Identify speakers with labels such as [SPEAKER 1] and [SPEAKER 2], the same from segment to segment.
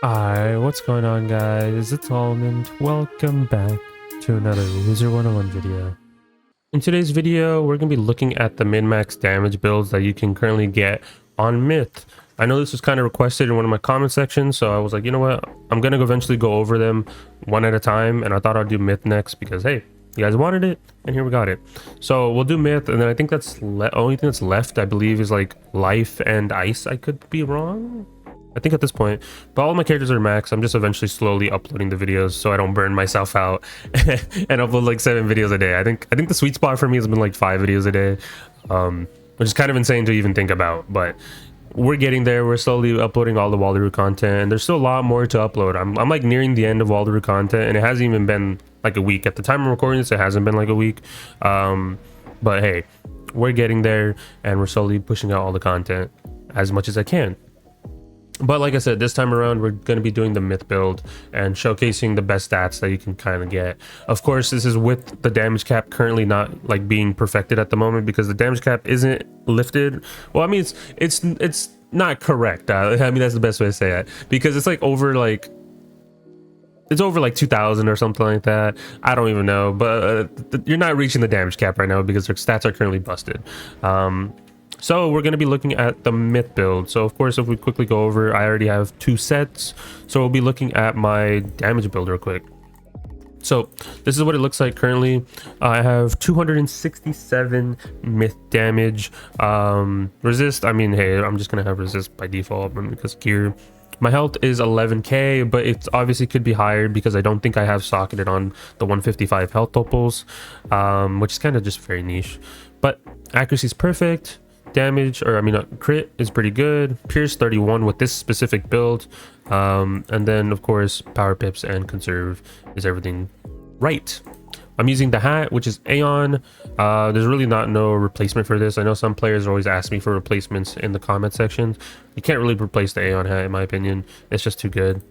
[SPEAKER 1] Hi, what's going on guys? It's Almond. Welcome back to another Wizard101 video. In today's video, we're going to be looking at the min-max damage builds that you can currently get on Myth. I know this was kind of requested in one of my comment sections, so I was like, you know what? I'm going to eventually go over them one at a time, and I thought I'd do Myth next because, hey, you guys wanted it, and here we got it. So we'll do Myth, and then I think that's the only thing that's left, I believe, is like Life and Ice. I could be wrong. I think at this point, but all my characters are max. I'm just eventually slowly uploading the videos so I don't burn myself out and upload like 7 videos a day. I think the sweet spot for me has been like 5 videos a day, which is kind of insane to even think about, but we're getting there. We're slowly uploading all the Wallaroo content, and there's still a lot more to upload. I'm like nearing the end of Wallaroo content, and it hasn't even been like a week. At the time I'm recording this, it hasn't been like a week, but hey, we're getting there, and we're slowly pushing out all the content as much as I can. But like I said, this time around, we're going to be doing the Myth build and showcasing the best stats that you can kind of get. Of course, this is with the damage cap currently not like being perfected at the moment because the damage cap isn't lifted. Well, I mean, it's not correct. I mean, that's the best way to say it, because it's like over like it's over like 2,000 or something like that. I don't even know, but you're not reaching the damage cap right now because their stats are currently busted. So we're going to be looking at the Myth build. So of course, if we quickly go over, I already have 2 sets. So we'll be looking at my damage build real quick. So this is what it looks like currently. I have 267 Myth damage. Resist, I mean, hey, I'm just going to have resist by default because gear. My health is 11k, but it obviously could be higher because I don't think I have socketed on the 155 health topals, which is kind of just very niche. But accuracy is perfect. Damage, or I mean crit, is pretty good. Pierce 31 with this specific build, and then of course power pips and conserve is everything right. I'm using the hat, which is Aeon. There's really no replacement for this. I know some players always ask me for replacements in the comment section. You can't really replace the Aeon hat in my opinion. It's just too good.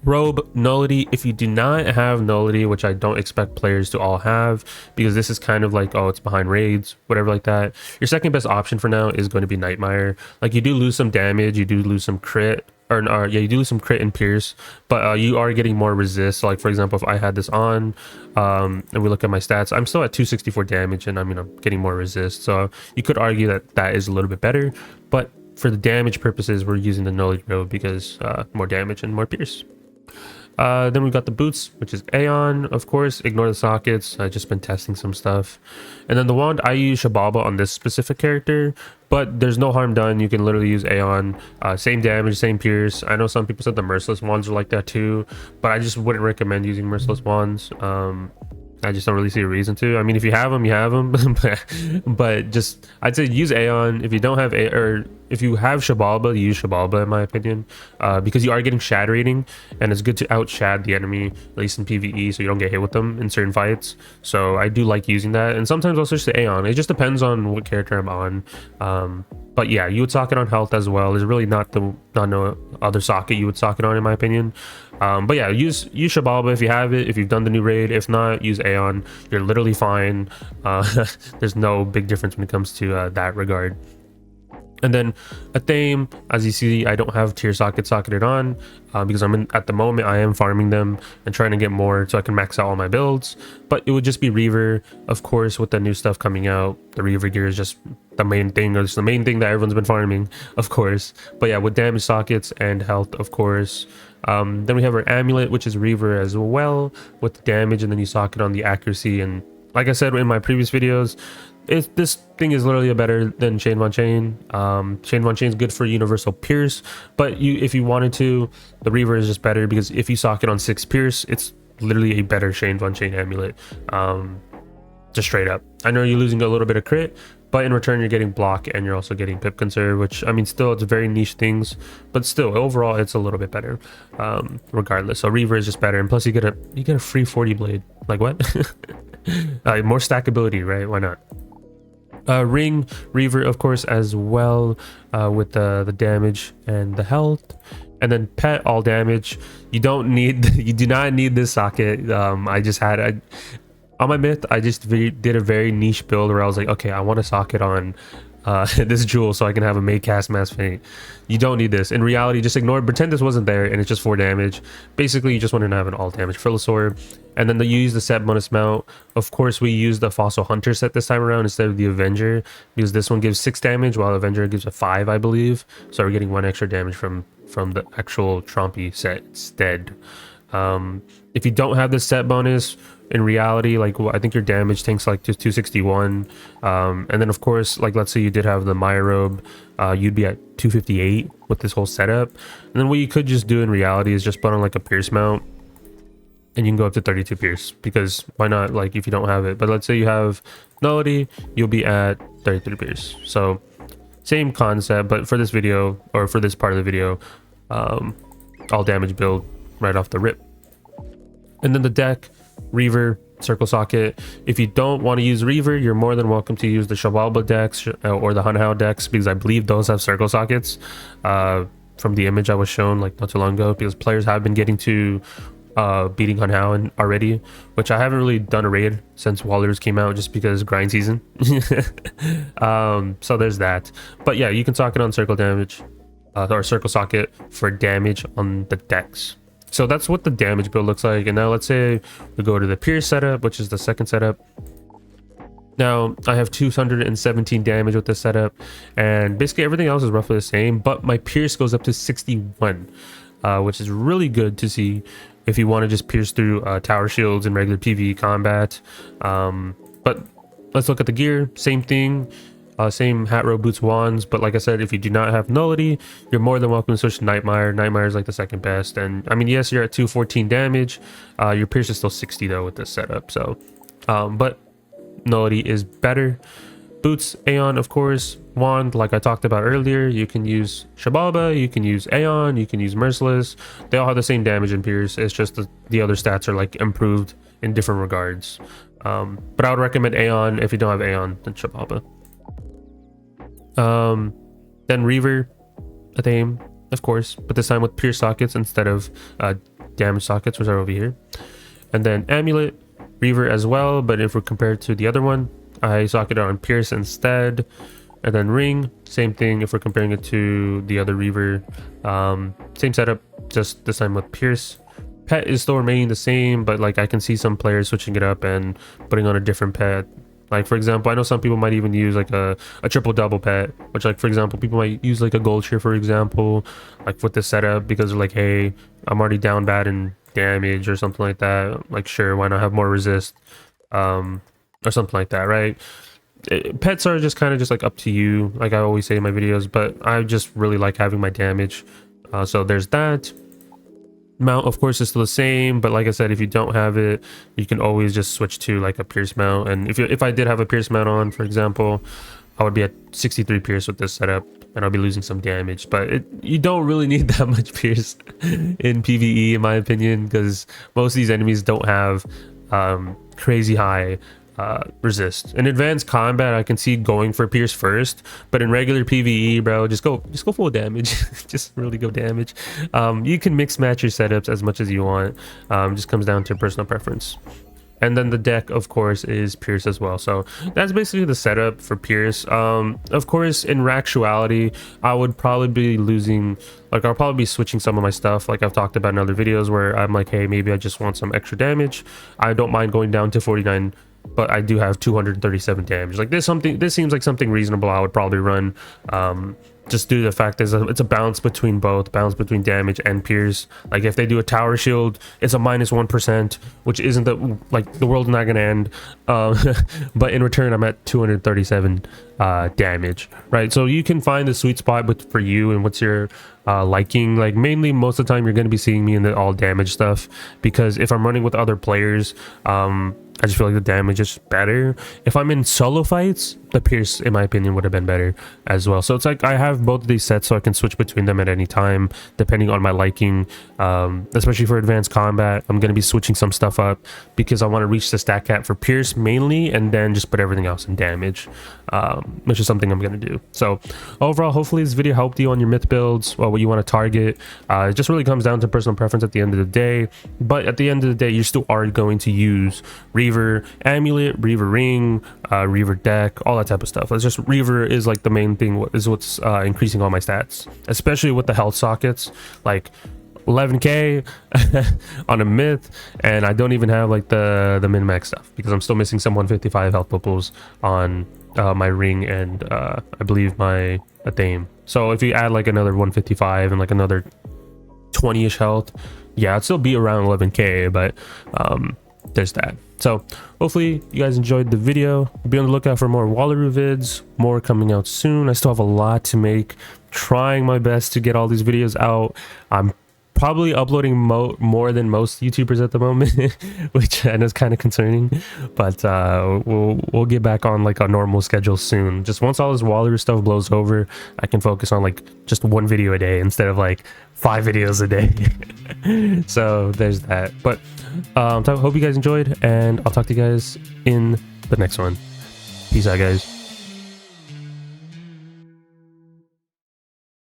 [SPEAKER 1] Robe, nullity. If you do not have nullity, which I don't expect players to all have, because this is kind of like, oh, it's behind raids, whatever like that, your second best option for now is going to be Nightmare. Like, you do lose some damage, you do lose some crit, or yeah, you do lose some crit and pierce, but you are getting more resist. So like, for example, if I had this on, and we look at my stats, I'm still at 264 damage, and I mean, I'm getting more resist. So you could argue that that is a little bit better, but for the damage purposes, we're using the nullity robe because more damage and more pierce. Then we got the boots, which is Aeon. Of course, ignore the sockets. I've just been testing some stuff. And then the wand, I use Shababa on this specific character, but there's no harm done. You can literally use Aeon. Same damage, same pierce. I know some people said the merciless wands are like that too, but I just wouldn't recommend using merciless wands. I just don't really see a reason to. I mean, if you have them, you have them. but just, I'd say use Aeon. If you don't have or if you have Shabalba, use Shabalba in my opinion, because you are getting shad rating, and it's good to out shad the enemy, at least in PvE, so you don't get hit with them in certain fights. So I do like using that, and sometimes I'll switch to Aeon. It just depends on what character I'm on. But yeah, you would socket on health as well. There's really not no other socket you would socket on in my opinion. But yeah, use Shabalba if you have it, if you've done the new raid. If not, use Aeon. You're literally fine. There's no big difference when it comes to that regard. And then a theme, as you see, I don't have tier socket socketed on because at the moment I am farming them and trying to get more so I can max out all my builds. But it would just be Reaver, of course, with the new stuff coming out. The Reaver gear is just the main thing, or it's the main thing that everyone's been farming, of course. But yeah, with damage sockets and health, of course. Then we have our amulet, which is Reaver as well, with the damage, and then you socket on the accuracy. And like I said in my previous videos, this thing is literally better than Chain Von Chain. Chain Von Chain is good for universal pierce, but if you wanted to, the Reaver is just better because if you socket on 6 pierce, it's literally a better Chain Von Chain amulet. Just straight up. I know you're losing a little bit of crit, but in return you're getting block and you're also getting pip conserve, which I mean, still it's very niche things, but still overall it's a little bit better, regardless. So Reaver is just better, and plus you get a free 40 blade. Like what? More stackability, right? Why not? Ring Reaver, of course, as well, with the damage and the health. And then pet, all damage. You do not need this socket. On my Myth, I just did a very niche build where I was like, okay, I want to socket on this jewel so I can have a mage cast mass feint. You don't need this. In reality, just ignore it. Pretend this wasn't there and it's just 4 damage. Basically, you just want to have an all damage Frilosaur. And then you use the set bonus mount. Of course, we use the Fossil Hunter set this time around instead of the Avenger, because this one gives 6 damage while Avenger gives a 5, I believe. So we're getting 1 extra damage from the actual Trompy set instead. If you don't have this set bonus, in reality, like, I think your damage tanks like to 261, and then of course, like, let's say you did have the Maya Robe, you'd be at 258 with this whole setup. And then what you could just do in reality is just put on like a Pierce mount, and you can go up to 32 Pierce, because why not, like, if you don't have it. But let's say you have Nullity, you'll be at 33 Pierce. So same concept, but for this video, or for this part of the video, all damage build right off the rip. And then the deck, Reaver, Circle Socket. If you don't want to use Reaver, you're more than welcome to use the Shabalba decks or the Hunhow decks, because I believe those have Circle Sockets, from the image I was shown like not too long ago, because players have been getting to beating Hunhow already, which I haven't really done a raid since Wallers came out, just because grind season. So there's that. But yeah, you can socket on circle damage, or Circle Socket for damage on the decks. So that's what the damage build looks like. And now let's say we go to the Pierce setup, which is the second setup. Now I have 217 damage with this setup, and basically everything else is roughly the same, but my Pierce goes up to 61, which is really good to see if you want to just pierce through tower shields in regular PvE combat. But let's look at the gear. Same thing. Same hat, robe, boots, wands. But like I said, if you do not have Nullity, you're more than welcome to switch to Nightmare. Nightmare is like the second best. And I mean, yes, you're at 214 damage. Your Pierce is still 60 though with this setup. So, but Nullity is better. Boots, Aeon, of course. Wand, like I talked about earlier, you can use Shabalba, you can use Aeon, you can use Merciless. They all have the same damage in Pierce. It's just the other stats are like improved in different regards. But I would recommend Aeon. If you don't have Aeon, then Shabalba. Then Reaver, a theme, of course, but this time with Pierce sockets instead of damage sockets, which are over here. And then Amulet, Reaver as well, but if we're compared to the other one, I socket it on Pierce instead. And then Ring, same thing if we're comparing it to the other Reaver. Same setup, just this time with Pierce. Pet is still remaining the same, but like I can see some players switching it up and putting on a different pet. Like, for example, I know some people might even use like a triple double pet, which, like, for example, people might use like a Gold Shear, for example, like with this setup, because they're like, hey, I'm already down bad in damage or something like that. Like, sure, why not have more resist, or something like that, right? Pets are just kind of just like up to you, like I always say in my videos, but I just really like having my damage. So there's that. Mount, of course, is still the same, but like I said, if you don't have it, you can always just switch to like a Pierce mount. And if I did have a Pierce mount on, for example, I would be at 63 Pierce with this setup, and I'll be losing some damage. But you don't really need that much Pierce in PvE, in my opinion, because most of these enemies don't have crazy high resist. In advanced combat, I can see going for Pierce first, but in regular PvE, bro, just go full damage. Just really go damage. You can mix match your setups as much as you want. Just comes down to personal preference. And then the deck, of course, is Pierce as well. So that's basically the setup for Pierce. Of course, in actuality, I would probably be losing, like, I'll probably be switching some of my stuff, like I've talked about in other videos, where I'm like, hey, maybe I just want some extra damage. I don't mind going down to 49, but I do have 237 damage. Like, this seems like something reasonable I would probably run, just due to the fact that it's a balance between both, balance between damage and Pierce. Like, if they do a tower shield, it's a -1%, which isn't the world's not gonna end. But in return, I'm at 237 damage, right? So you can find the sweet spot for you and what's your liking. Like, mainly most of the time you're going to be seeing me in the all damage stuff, because if I'm running with other players, I just feel like the damage is better. If I'm in solo fights, the Pierce, in my opinion, would have been better as well. So it's like I have both of these sets, so I can switch between them at any time, depending on my liking. Especially for advanced combat, I'm going to be switching some stuff up, because I want to reach the stat cap for Pierce mainly, and then just put everything else in damage, which is something I'm going to do. So overall, hopefully this video helped you on your myth builds, or what you want to target. It just really comes down to personal preference at the end of the day. But at the end of the day, you still are going to use Reaver Reaver amulet, Reaver ring, Reaver deck, all that type of stuff. It's just Reaver is like the main thing, is what's increasing all my stats, especially with the health sockets, like 11k on a myth, and I don't even have like the min-max stuff because I'm still missing some 155 health bubbles on my ring and I believe my Athame. So if you add like another 155 and like another 20ish health, yeah, I'd still be around 11k, but there's that. So hopefully you guys enjoyed the video. Be on the lookout for more Wallaroo vids, more coming out soon. I still have a lot to make, trying my best to get all these videos out. I'm probably uploading more than most YouTubers at the moment, which I know is kind of concerning, but we'll get back on like a normal schedule soon. Just once all this Wallaroo stuff blows over, I can focus on like just one video a day instead of like 5 videos a day. So there's that. But hope you guys enjoyed, and I'll talk to you guys in the next one. Peace out, guys.